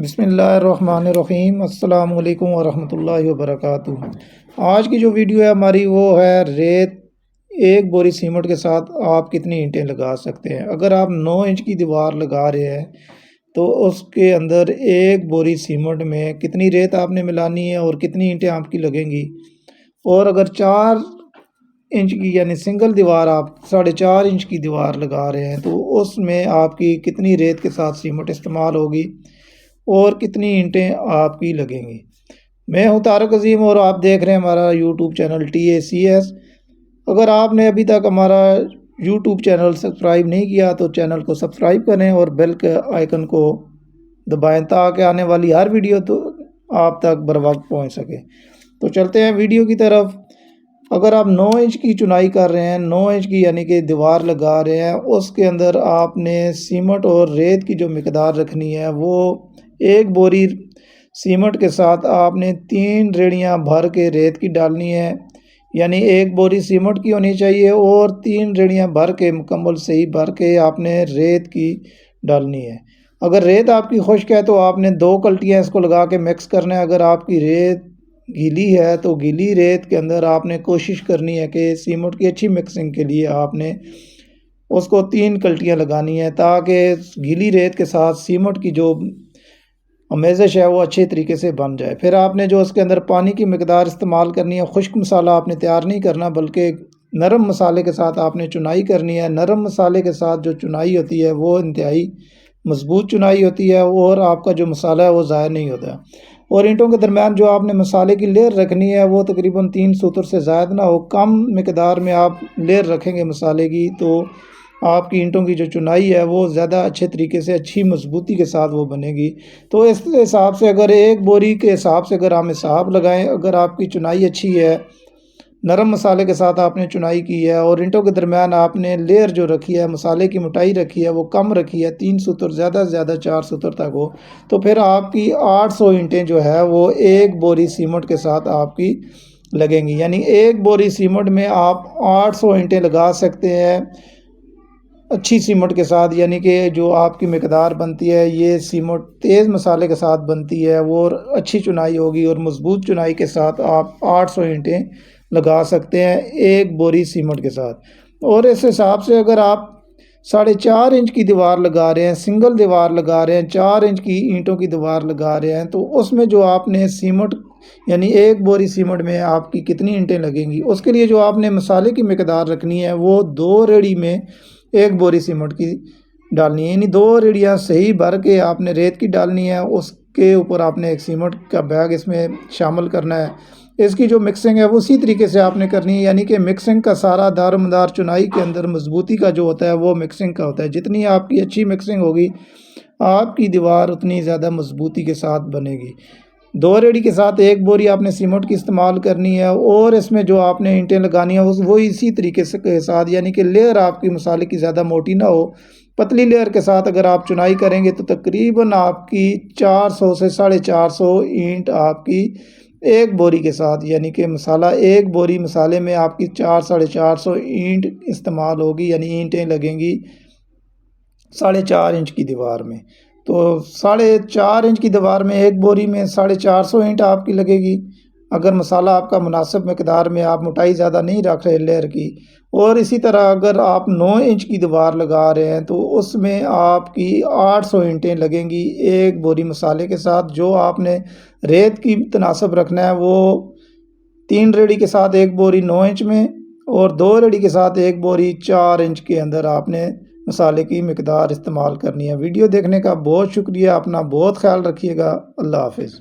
بسم اللہ الرحمن الرحیم۔ السلام علیکم ورحمۃ اللہ وبرکاتہ۔ آج کی جو ویڈیو ہے ہماری وہ ہے ریت ایک بوری سیمنٹ کے ساتھ آپ کتنی اینٹیں لگا سکتے ہیں۔ اگر آپ 9 انچ کی دیوار لگا رہے ہیں تو اس کے اندر ایک بوری سیمنٹ میں کتنی ریت آپ نے ملانی ہے اور کتنی اینٹیں آپ کی لگیں گی۔ اور اگر 4 انچ کی یعنی سنگل دیوار آپ 4.5 انچ کی دیوار لگا رہے ہیں تو اس میں آپ کی کتنی ریت کے ساتھ سیمنٹ استعمال ہوگی اور کتنی اینٹیں آپ کی لگیں گی۔ میں ہوں طارق عظیم اور آپ دیکھ رہے ہیں ہمارا یوٹیوب چینل TACS۔ اگر آپ نے ابھی تک ہمارا یوٹیوب چینل سبسکرائب نہیں کیا تو چینل کو سبسکرائب کریں اور بیل کے آئیکن کو دبائیں تاکہ آنے والی ہر ویڈیو تو آپ تک بر وقت پہنچ سکے۔ تو چلتے ہیں ویڈیو کی طرف۔ اگر آپ 9 انچ کی چنائی کر رہے ہیں، 9 انچ کی یعنی کہ دیوار لگا رہے ہیں، اس کے اندر آپ نے سیمنٹ اور ریت کی جو مقدار رکھنی ہے وہ ایک بوری سیمنٹ کے ساتھ آپ نے 3 ریڑیاں بھر کے ریت کی ڈالنی ہے، یعنی ایک بوری سیمنٹ کی ہونی چاہیے اور 3 ریڑیاں بھر کے مکمل صحیح بھر کے آپ نے ریت کی ڈالنی ہے۔ اگر ریت آپ کی خشک ہے تو آپ نے 2 کلٹیاں اس کو لگا کے مکس کرنا ہے۔ اگر آپ کی ریت گیلی ہے تو گیلی ریت کے اندر آپ نے کوشش کرنی ہے کہ سیمنٹ کی اچھی مکسنگ کے لیے آپ نے اس کو 3 کلٹیاں لگانی ہے تاکہ گیلی ریت کے ساتھ سیمنٹ کی جو امیزش ہے وہ اچھے طریقے سے بن جائے۔ پھر آپ نے جو اس کے اندر پانی کی مقدار استعمال کرنی ہے، خشک مسالہ آپ نے تیار نہیں کرنا بلکہ نرم مسالے کے ساتھ آپ نے چنائی کرنی ہے۔ نرم مسالے کے ساتھ جو چنائی ہوتی ہے وہ انتہائی مضبوط چنائی ہوتی ہے اور آپ کا جو مسالہ ہے وہ ضائع نہیں ہوتا۔ اور اینٹوں کے درمیان جو آپ نے مسالے کی لیئر رکھنی ہے وہ تقریباً 3 سطر سے زائد نہ ہو۔ کم مقدار میں آپ لیئر رکھیں گے مسالے کی تو آپ کی اینٹوں کی جو چنائی ہے وہ زیادہ اچھے طریقے سے اچھی مضبوطی کے ساتھ وہ بنے گی۔ تو اس حساب سے اگر ایک بوری کے حساب سے اگر ہم حساب لگائیں، اگر آپ کی چنائی اچھی ہے، نرم مسالے کے ساتھ آپ نے چنائی کی ہے اور اینٹوں کے درمیان آپ نے لیئر جو رکھی ہے، مسالے کی موٹائی رکھی ہے وہ کم رکھی ہے، 3 سطر زیادہ سے زیادہ 4 سطر تک ہو، تو پھر آپ کی 800 اینٹیں جو ہے وہ ایک بوری سیمنٹ کے ساتھ آپ کی لگیں گی۔ یعنی ایک بوری سیمنٹ میں آپ 800 اینٹیں لگا سکتے ہیں اچھی سیمنٹ کے ساتھ، یعنی کہ جو آپ کی مقدار بنتی ہے یہ سیمنٹ تیز مسالے کے ساتھ بنتی ہے وہ اچھی چنائی ہوگی اور مضبوط چنائی کے ساتھ آپ 800 اینٹیں لگا سکتے ہیں ایک بوری سیمنٹ کے ساتھ۔ اور اس حساب سے اگر آپ 4.5 انچ کی دیوار لگا رہے ہیں، سنگل دیوار لگا رہے ہیں، 4 انچ کی اینٹوں کی دیوار لگا رہے ہیں تو اس میں جو آپ نے سیمنٹ یعنی ایک بوری سیمنٹ میں آپ کی کتنی اینٹیں لگیں گی، اس کے لیے جو آپ نے مسالے کی مقدار رکھنی ہے وہ 2 ریڑی میں ایک بوری سیمنٹ کی ڈالنی ہے، یعنی 2 ریڑیاں صحیح بھر کے آپ نے ریت کی ڈالنی ہے، اس کے اوپر آپ نے ایک سیمنٹ کا بیگ اس میں شامل کرنا ہے۔ اس کی جو مکسنگ ہے وہ اسی طریقے سے آپ نے کرنی ہے، یعنی کہ مکسنگ کا سارا دار مدار چنائی کے اندر مضبوطی کا جو ہوتا ہے وہ مکسنگ کا ہوتا ہے۔ جتنی آپ کی اچھی مکسنگ ہوگی آپ کی دیوار اتنی زیادہ مضبوطی کے ساتھ بنے گی۔ 2 ریڑی کے ساتھ ایک بوری آپ نے سیمنٹ کی استعمال کرنی ہے اور اس میں جو آپ نے اینٹیں لگانی ہیں وہ اسی طریقے سے کے ساتھ، یعنی کہ لیئر آپ کی مسالے کی زیادہ موٹی نہ ہو، پتلی لیئر کے ساتھ اگر آپ چنائی کریں گے تو تقریباً آپ کی 400 سے 450 اینٹ آپ کی ایک بوری کے ساتھ، یعنی کہ مسالہ ایک بوری مسالے میں آپ کی 400-450 اینٹ استعمال ہوگی، یعنی اینٹیں لگیں گی 4.5 انچ کی دیوار میں۔ تو 4.5 انچ کی دیوار میں ایک بوری میں 450 اینٹ آپ کی لگے گی اگر مسالہ آپ کا مناسب مقدار میں، آپ موٹائی زیادہ نہیں رکھ رہے لیئر کی۔ اور اسی طرح اگر آپ 9 انچ کی دیوار لگا رہے ہیں تو اس میں آپ کی 800 اینٹیں لگیں گی ایک بوری مسالے کے ساتھ۔ جو آپ نے ریت کی تناسب رکھنا ہے وہ 3 ریڑی کے ساتھ ایک بوری 9 انچ میں اور 2 ریڑی کے ساتھ ایک بوری 4 انچ کے اندر آپ نے مسالے کی مقدار استعمال کرنی ہے۔ ویڈیو دیکھنے کا بہت شکریہ، اپنا بہت خیال رکھیے گا، اللہ حافظ۔